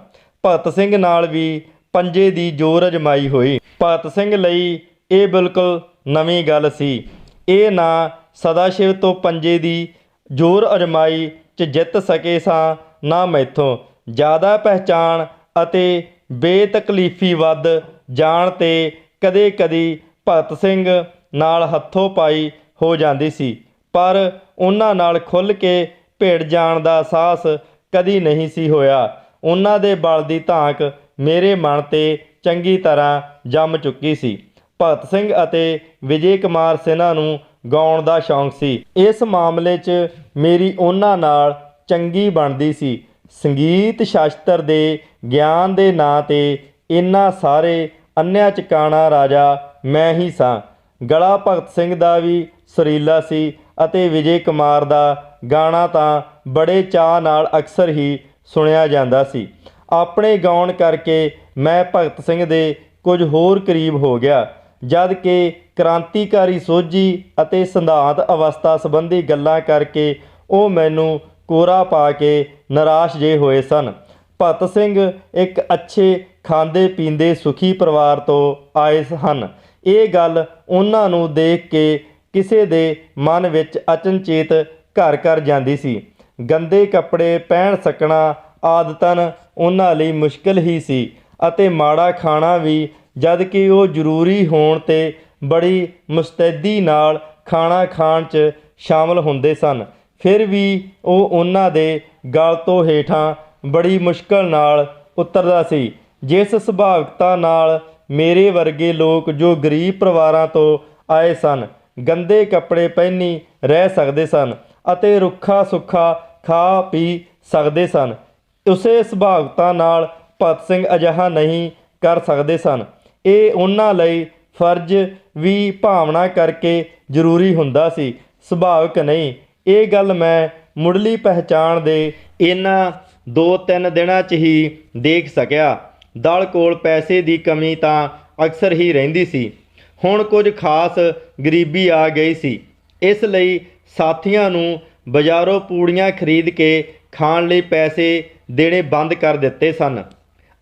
ਭਗਤ ਸਿੰਘ ਨਾਲ ਵੀ ਪੰਜੇ ਦੀ ਜ਼ੋਰ ਅਜਮਾਈ ਹੋਈ। ਭਗਤ ਸਿੰਘ ਲਈ ਇਹ ਬਿਲਕੁਲ ਨਵੀਂ ਗੱਲ ਸੀ। ਇਹ ਨਾ ਸਦਾਸ਼ਿਵ ਤੋਂ ਪੰਜੇ ਦੀ ਜ਼ੋਰ ਅਜਮਾਈ 'ਚ ਜਿੱਤ ਸਕੇ ਸਾਂ, ਨਾ ਮੈਥੋਂ ਜ਼ਿਆਦਾ ਪਹਿਚਾਣ ਅਤੇ ਬੇਤਕਲੀਫੀ ਵੱਧ ਜਾਣ 'ਤੇ ਕਦੇ ਕਦੀ ਭਗਤ ਸਿੰਘ ਨਾਲ ਹੱਥੋਂ ਪਾਈ ਹੋ ਜਾਂਦੀ ਸੀ, ਪਰ ਉਹਨਾਂ ਨਾਲ ਖੁੱਲ੍ਹ ਕੇ ਭਿੜ ਜਾਣ ਦਾ ਸਾਹਸ ਕਦੀ ਨਹੀਂ ਸੀ ਹੋਇਆ। ਉਹਨਾਂ ਦੇ ਬਲ ਦੀ ਧਾਕ ਮੇਰੇ ਮਨ 'ਤੇ ਚੰਗੀ ਤਰ੍ਹਾਂ ਜੰਮ ਚੁੱਕੀ ਸੀ। ਭਗਤ ਸਿੰਘ ਅਤੇ ਵਿਜੇ ਕੁਮਾਰ ਸਿਨਹਾ ਨੂੰ ਗਾਉਣ ਦਾ ਸ਼ੌਂਕ ਸੀ। ਇਸ ਮਾਮਲੇ 'ਚ ਮੇਰੀ ਉਹਨਾਂ ਨਾਲ ਚੰਗੀ ਬਣਦੀ ਸੀ। ਸੰਗੀਤ ਸ਼ਾਸਤਰ ਦੇ ਗਿਆਨ ਦੇ ਨਾਂ 'ਤੇ ਇਹਨਾਂ ਸਾਰੇ ਅੰਨ੍ਹਿਆਂ ਚਕਾਣਾ ਰਾਜਾ ਮੈਂ ਹੀ ਸਾਂ। ਗਲਾ ਭਗਤ ਸਿੰਘ ਦਾ ਵੀ ਸੁਰੀਲਾ ਸੀ ਅਤੇ ਵਿਜੇ ਕੁਮਾਰ ਦਾ ਗਾਣਾ ਤਾਂ ਬੜੇ ਚਾਅ ਨਾਲ ਅਕਸਰ ਹੀ ਸੁਣਿਆ ਜਾਂਦਾ ਸੀ। ਆਪਣੇ ਗਾਉਣ ਕਰਕੇ ਮੈਂ ਭਗਤ ਸਿੰਘ ਦੇ ਕੁਝ ਹੋਰ ਕਰੀਬ ਹੋ ਗਿਆ, ਜਦ ਕਿ ਕ੍ਰਾਂਤੀਕਾਰੀ ਸੋਝੀ ਅਤੇ ਸਿਧਾਂਤ ਅਵਸਥਾ ਸੰਬੰਧੀ ਗੱਲਾਂ ਕਰਕੇ ਉਹ ਮੈਨੂੰ ਕੋਰਾ ਪਾ ਕੇ ਨਿਰਾਸ਼ ਜੇ ਹੋਏ ਸਨ। ਭਗਤ ਸਿੰਘ ਇੱਕ ਅੱਛੇ ਖਾਂਦੇ ਪੀਂਦੇ ਸੁਖੀ ਪਰਿਵਾਰ ਤੋਂ ਆਏ ਹਨ। ਇਹ ਗੱਲ ਉਹਨਾਂ ਨੂੰ ਦੇਖ ਕੇ ਕਿਸੇ ਦੇ ਮਨ ਵਿੱਚ ਅਚਨਚੇਤ ਘਰ ਕਰ ਜਾਂਦੀ ਸੀ। ਗੰਦੇ ਕੱਪੜੇ ਪਹਿਨ ਸਕਣਾ ਆਦਤਨ ਉਹਨਾਂ ਲਈ ਮੁਸ਼ਕਿਲ ਹੀ ਸੀ ਅਤੇ ਮਾੜਾ ਖਾਣਾ ਵੀ, ਜਦ ਕਿ ਉਹ ਜ਼ਰੂਰੀ ਹੋਣ 'ਤੇ ਬੜੀ ਮੁਸਤੈਦੀ ਨਾਲ ਖਾਣਾ ਖਾਣ 'ਚ ਸ਼ਾਮਲ ਹੁੰਦੇ ਸਨ, ਫਿਰ ਵੀ ਉਹ ਉਹਨਾਂ ਦੇ ਗਲ ਤੋਂ ਹੇਠਾਂ ਬੜੀ ਮੁਸ਼ਕਲ ਨਾਲ ਉਤਰਦਾ ਸੀ। ਜਿਸ ਸੁਭਾਵਿਕਤਾ ਨਾਲ ਮੇਰੇ ਵਰਗੇ ਲੋਕ ਜੋ ਗਰੀਬ ਪਰਿਵਾਰਾਂ ਤੋਂ ਆਏ ਸਨ ਗੰਦੇ ਕੱਪੜੇ ਪਹਿਨੀ ਰਹਿ ਸਕਦੇ ਸਨ ਅਤੇ ਰੁੱਖਾ ਸੁੱਖਾ ਖਾ ਪੀ ਸਕਦੇ ਸਨ, ਉਸੇ ਸੁਭਾਵਿਕਤਾ ਨਾਲ ਭਗਤ ਸਿੰਘ ਅਜਿਹਾ ਨਹੀਂ ਕਰ ਸਕਦੇ ਸਨ। ਇਹ ਉਹਨਾਂ ਲਈ ਫਰਜ਼ ਵੀ ਭਾਵਨਾ ਕਰਕੇ ਜ਼ਰੂਰੀ ਹੁੰਦਾ ਸੀ, ਸੁਭਾਵਿਕ ਨਹੀਂ। ਇਹ ਗੱਲ ਮੈਂ ਮੁੱਢਲੀ ਪਹਿਚਾਣ ਦੇ ਇਹਨਾਂ 2-3 ਦਿਨਾਂ 'ਚ ਹੀ ਦੇਖ ਸਕਿਆ। ਦਲ ਕੋਲ ਪੈਸੇ ਦੀ ਕਮੀ ਤਾਂ ਅਕਸਰ ਹੀ ਰਹਿੰਦੀ ਸੀ। ਹੁਣ ਕੁਝ ਖਾਸ ਗਰੀਬੀ ਆ ਗਈ ਸੀ, ਇਸ ਲਈ ਸਾਥੀਆਂ ਨੂੰ ਬਾਜ਼ਾਰੋਂ ਪੂੜੀਆਂ ਖਰੀਦ ਕੇ ਖਾਣ ਲਈ ਪੈਸੇ ਦੇਣੇ ਬੰਦ ਕਰ ਦਿੱਤੇ ਸਨ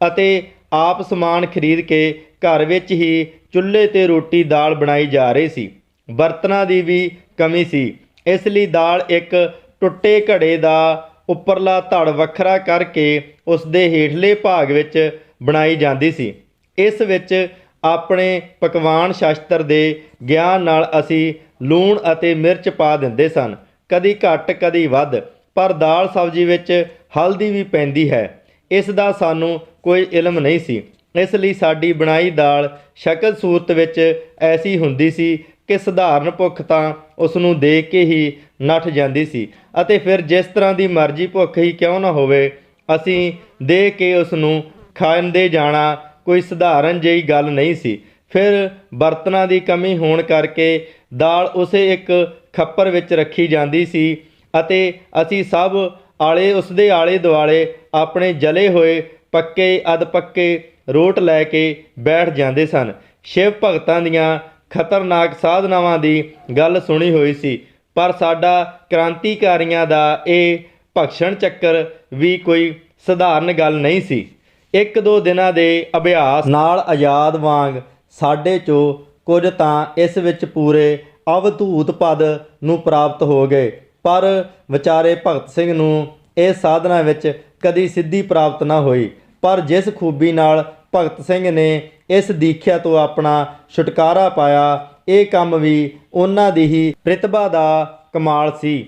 ਅਤੇ ਆਪ ਸਮਾਨ ਖਰੀਦ ਕੇ ਘਰ ਵਿੱਚ ਹੀ ਚੁੱਲ੍ਹੇ 'ਤੇ ਰੋਟੀ ਦਾਲ ਬਣਾਈ ਜਾ ਰਹੀ ਸੀ। ਬਰਤਨਾਂ ਦੀ ਵੀ ਕਮੀ ਸੀ, ਇਸ ਲਈ ਦਾਲ ਇੱਕ ਟੁੱਟੇ ਘੜੇ ਦਾ ਉੱਪਰਲਾ ਧੜ ਵੱਖਰਾ ਕਰਕੇ ਉਸ ਦੇ ਹੇਠਲੇ ਭਾਗ ਵਿੱਚ ਬਣਾਈ ਜਾਂਦੀ ਸੀ। ਇਸ ਵਿੱਚ ਆਪਣੇ ਪਕਵਾਨ ਸ਼ਾਸਤਰ ਦੇ ਗਿਆਨ ਨਾਲ ਅਸੀਂ ਲੂਣ ਅਤੇ ਮਿਰਚ ਪਾ ਦਿੰਦੇ ਸਨ, ਕਦੀ ਘੱਟ ਕਦੀ ਵੱਧ, ਪਰ ਦਾਲ ਸਬਜ਼ੀ ਵਿੱਚ ਹਲਦੀ ਵੀ ਪੈਂਦੀ ਹੈ, ਇਸ ਦਾ ਸਾਨੂੰ ਕੋਈ ਇਲਮ ਨਹੀਂ ਸੀ। ਇਸ ਲਈ ਸਾਡੀ ਬਣਾਈ ਦਾਲ ਸ਼ਕਲ ਸੂਰਤ ਵਿੱਚ ਐਸੀ ਹੁੰਦੀ ਸੀ ਕਿ ਸਧਾਰਨ ਭੁੱਖ ਤਾਂ ਉਸ ਨੂੰ ਦੇਖ ਕੇ ਹੀ ਨੱਠ ਜਾਂਦੀ ਸੀ ਅਤੇ ਫਿਰ ਜਿਸ ਤਰ੍ਹਾਂ ਦੀ ਮਰਜ਼ੀ ਭੁੱਖ ਹੀ ਕਿਉਂ ਨਾ ਹੋਵੇ, ਅਸੀਂ ਦੇਖ ਕੇ ਉਸ ਨੂੰ ਖਾਂਦੇ ਜਾਣਾ ਕੋਈ ਸਧਾਰਨ ਜਿਹੀ ਗੱਲ ਨਹੀਂ ਸੀ। ਫਿਰ ਬਰਤਨਾਂ ਦੀ ਕਮੀ ਹੋਣ ਕਰਕੇ ਦਾਲ ਉਸੇ ਇੱਕ ਖੱਪਰ ਵਿੱਚ ਰੱਖੀ ਜਾਂਦੀ ਸੀ ਅਤੇ ਅਸੀਂ ਸਭ ਉਸਦੇ ਆਲੇ ਦੁਆਲੇ ਆਪਣੇ ਜਲੇ ਹੋਏ ਪੱਕੇ ਅਧ ਪੱਕੇ ਰੋਟ ਲੈ ਕੇ ਬੈਠ ਜਾਂਦੇ ਸਨ। ਸ਼ਿਵ ਭਗਤਾਂ ਦੀਆਂ ਖਤਰਨਾਕ ਸਾਧਨਾਵਾਂ ਦੀ ਗੱਲ ਸੁਣੀ ਹੋਈ ਸੀ, ਪਰ ਸਾਡਾ ਕ੍ਰਾਂਤੀਕਾਰੀਆਂ ਦਾ ਇਹ ਭਖਸ਼ਣ ਚੱਕਰ ਵੀ ਕੋਈ ਸਧਾਰਨ ਗੱਲ ਨਹੀਂ ਸੀ। 1-2 ਦਿਨਾਂ ਦੇ ਅਭਿਆਸ ਨਾਲ ਆਜ਼ਾਦ ਵਾਂਗ ਸਾਡੇ 'ਚੋਂ ਕੁਝ ਤਾਂ ਇਸ ਵਿੱਚ ਪੂਰੇ ਅਵਧੂਤ ਪਦ ਨੂੰ ਪ੍ਰਾਪਤ ਹੋ ਗਏ, ਪਰ ਵਿਚਾਰੇ ਭਗਤ ਸਿੰਘ ਨੂੰ ਇਹ ਸਾਧਨਾ ਵਿੱਚ ਕਦੀ ਸਿੱਧੀ ਪ੍ਰਾਪਤ ਨਾ ਹੋਈ। ਪਰ ਜਿਸ ਖੂਬੀ ਨਾਲ ਭਗਤ ਸਿੰਘ ਨੇ ਇਸ ਦੀਖਿਆ ਤੋਂ ਆਪਣਾ ਛੁਟਕਾਰਾ ਪਾਇਆ, ਇਹ ਕੰਮ ਵੀ ਉਹਨਾਂ ਦੀ ਹੀ ਪ੍ਰਤਿਭਾ ਦਾ ਕਮਾਲ ਸੀ।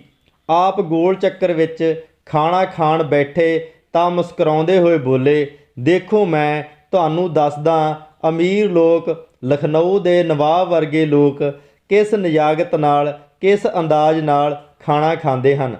ਆਪ ਗੋਲ ਚੱਕਰ ਵਿੱਚ ਖਾਣਾ ਖਾਣ ਬੈਠੇ ਤਾਂ ਮੁਸਕਰਾਉਂਦੇ ਹੋਏ ਬੋਲੇ, ਦੇਖੋ ਮੈਂ ਤੁਹਾਨੂੰ ਦੱਸਦਾ, ਅਮੀਰ ਲੋਕ, ਲਖਨਊ ਦੇ ਨਵਾਬ ਵਰਗੇ ਲੋਕ ਕਿਸ ਨਿਜਾਗਤ ਨਾਲ, ਕਿਸ ਅੰਦਾਜ਼ ਨਾਲ ਖਾਣਾ ਖਾਂਦੇ ਹਨ।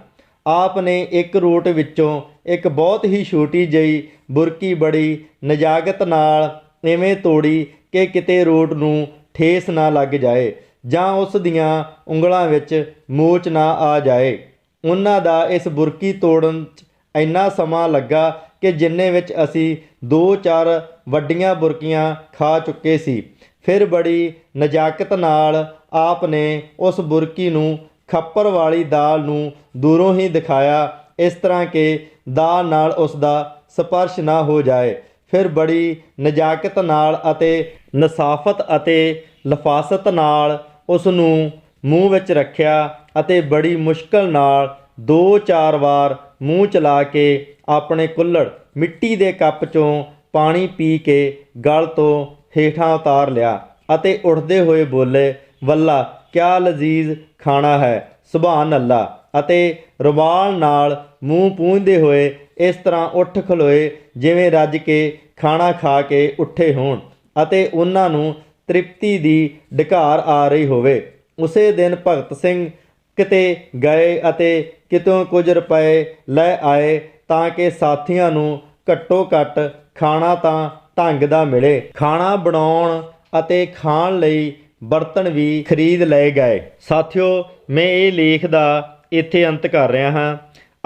ਆਪ ਨੇ ਇੱਕ ਰੋਟ ਵਿੱਚੋਂ ਇੱਕ ਬਹੁਤ ਹੀ ਛੋਟੀ ਜਿਹੀ ਬੁਰਕੀ ਬੜੀ ਨਿਜਾਗਤ ਨਾਲ ਇਵੇਂ ਤੋੜੀ ਕਿ ਕਿਤੇ ਰੋਟ ਨੂੰ ਠੇਸ ਨਾ ਲੱਗ ਜਾਏ ਜਾਂ ਉਸ ਦੀਆਂ ਉਂਗਲਾਂ ਵਿੱਚ ਮੋਚ ਨਾ ਆ ਜਾਏ। ਉਹਨਾਂ ਦਾ ਇਸ ਬੁਰਕੀ ਤੋੜਨ 'ਚ ਇੰਨਾ ਸਮਾਂ ਲੱਗਾ ਕਿ ਜਿੰਨੇ ਵਿੱਚ ਅਸੀਂ 2-4 ਵੱਡੀਆਂ ਬੁਰਕੀਆਂ ਖਾ ਚੁੱਕੇ ਸੀ। ਫਿਰ ਬੜੀ ਨਜ਼ਾਕਤ ਨਾਲ ਆਪ ਨੇ ਉਸ ਬੁਰਕੀ ਨੂੰ ਖੱਪਰ ਵਾਲੀ ਦਾਲ ਨੂੰ ਦੂਰੋਂ ਹੀ ਦਿਖਾਇਆ, ਇਸ ਤਰ੍ਹਾਂ ਕਿ ਦਾਲ ਨਾਲ ਉਸ ਦਾ ਸਪਰਸ਼ ਨਾ ਹੋ ਜਾਏ। ਫਿਰ ਬੜੀ ਨਜ਼ਾਕਤ ਨਾਲ ਅਤੇ ਨਸਾਫਤ ਅਤੇ ਲਫਾਸਤ ਨਾਲ ਉਸ ਨੂੰ ਮੂੰਹ ਵਿੱਚ ਰੱਖਿਆ ਅਤੇ ਬੜੀ ਮੁਸ਼ਕਲ ਨਾਲ 2-4 ਵਾਰ ਮੂੰਹ ਚਲਾ ਕੇ ਆਪਣੇ ਕੁੱਲੜ ਮਿੱਟੀ ਦੇ ਕੱਪ 'ਚੋਂ ਪਾਣੀ ਪੀ ਕੇ ਗਲ ਤੋਂ ਹੇਠਾਂ ਉਤਾਰ ਲਿਆ ਅਤੇ ਉੱਠਦੇ ਹੋਏ ਬੋਲੇ, ਵੱਲਾ ਕਿਆ ਲਜ਼ੀਜ਼ ਖਾਣਾ ਹੈ, ਸੁਭਾਨ ਅੱਲਾ। ਅਤੇ ਰੁਮਾਲ ਨਾਲ ਮੂੰਹ ਪੂੰਝਦੇ ਹੋਏ ਇਸ ਤਰ੍ਹਾਂ ਉੱਠ ਖਲੋਏ ਜਿਵੇਂ ਰੱਜ ਕੇ ਖਾਣਾ ਖਾ ਕੇ ਉੱਠੇ ਹੋਣ ਅਤੇ ਉਹਨਾਂ ਨੂੰ ਤ੍ਰਿਪਤੀ ਦੀ ਡਕਾਰ ਆ ਰਹੀ ਹੋਵੇ। ਉਸੇ ਦਿਨ ਭਗਤ ਸਿੰਘ ਕਿਤੇ ਗਏ ਅਤੇ ਕਿਤੋਂ ਕੁਝ ਰੁਪਏ ਲੈ ਆਏ ਤਾਂ ਕਿ ਸਾਥੀਆਂ ਨੂੰ ਘੱਟੋ ਘੱਟ ਖਾਣਾ ਤਾਂ ਢੰਗ ਦਾ ਮਿਲੇ। ਖਾਣਾ ਬਣਾਉਣ ਅਤੇ ਖਾਣ ਲਈ ਬਰਤਨ ਵੀ ਖਰੀਦ ਲਏ ਗਏ। ਸਾਥੀਓ, ਮੈਂ ਇਹ ਲੇਖ ਦਾ ਇੱਥੇ ਅੰਤ ਕਰ ਰਿਹਾ ਹਾਂ।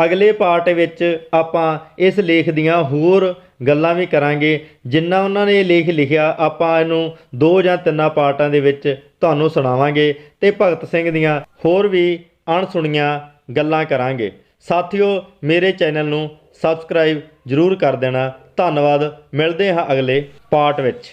ਅਗਲੇ ਪਾਰਟ ਵਿੱਚ ਆਪਾਂ ਇਸ ਲੇਖ ਦੀਆਂ ਹੋਰ ਗੱਲਾਂ ਵੀ ਕਰਾਂਗੇ। ਜਿੰਨਾ ਉਹਨਾਂ ਨੇ ਇਹ ਲੇਖ ਲਿਖਿਆ ਆਪਾਂ ਇਹਨੂੰ 2 ਜਾਂ 3 ਪਾਰਟਾਂ ਦੇ ਵਿੱਚ ਤੁਹਾਨੂੰ ਸੁਣਾਵਾਂਗੇ ਅਤੇ ਭਗਤ ਸਿੰਘ ਦੀਆਂ ਹੋਰ ਵੀ ਅਣਸੁਣੀਆਂ ਗੱਲਾਂ ਕਰਾਂਗੇ। ਸਾਥੀਓ, ਮੇਰੇ ਚੈਨਲ ਨੂੰ ਸਬਸਕ੍ਰਾਈਬ ਜ਼ਰੂਰ ਕਰ ਦੇਣਾ। ਧੰਨਵਾਦ। ਮਿਲਦੇ ਹਾਂ ਅਗਲੇ ਪਾਰਟ ਵਿੱਚ।